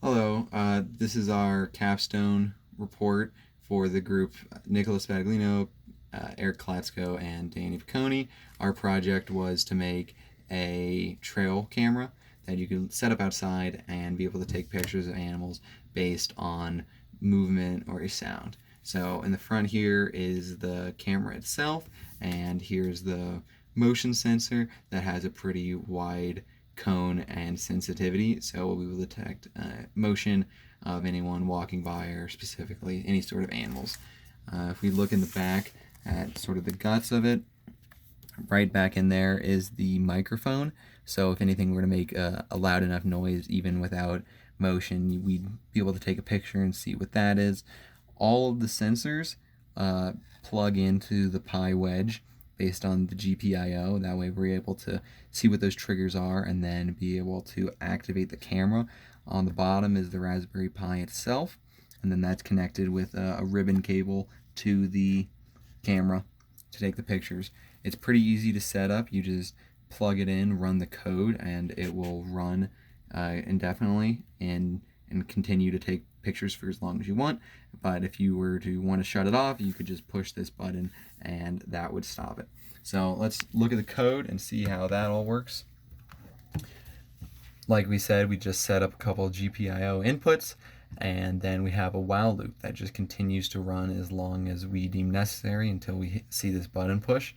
Hello, this is our capstone report for the group Nicholas Baglino, Eric Klatsko, and Danny Piccone. Our project was to make a trail camera that you can set up outside and be able to take pictures of animals based on movement or sound. So in the front here is the camera itself, and here's the motion sensor that has a pretty wide cone and sensitivity, so we will detect motion of anyone walking by or specifically any sort of animals. If we look in the back at sort of the guts of it, right back in there is the microphone. So if anything were to make a loud enough noise, even without motion, we'd be able to take a picture and see what that is. All of the sensors plug into the Pi wedge based on the GPIO. That way we're able to see what those triggers are and then be able to activate the camera. On the bottom is the Raspberry Pi itself, and then that's connected with a ribbon cable to the camera to take the pictures. It's pretty easy to set up. You just plug it in, run the code, and it will run indefinitely and continue to take pictures for as long as you want. But if you were to want to shut it off, you could just push this button and that would stop it. So let's look at the code and see how that all works. Like we said, we just set up a couple of GPIO inputs, and then we have a while loop that just continues to run as long as we deem necessary until we see this button push.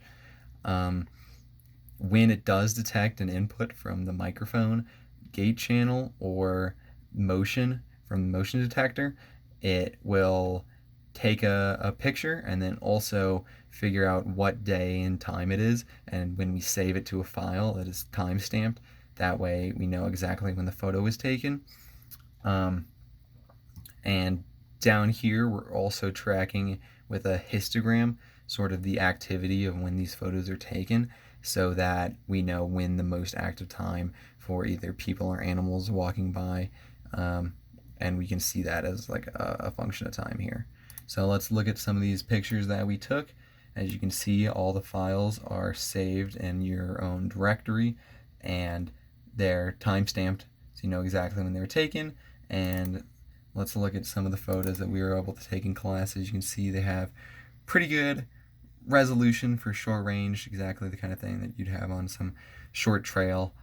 When it does detect an input from the microphone, gate channel, or motion from the motion detector, it will take a picture and then also figure out what day and time it is, and when we save it to a file that is time stamped, that way we know exactly when the photo was taken. And down here we're also tracking with a histogram sort of the activity of when these photos are taken, so that we know when the most active time for either people or animals walking by, and we can see that as like a function of time here. So let's look at some of these pictures that we took. As you can see, all the files are saved in your own directory, and they're time-stamped, so you know exactly when they were taken. And let's look at some of the photos that we were able to take in class. As you can see, they have pretty good resolution for short range, exactly the kind of thing that you'd have on some short trail.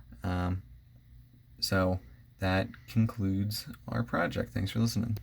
So that concludes our project. Thanks for listening.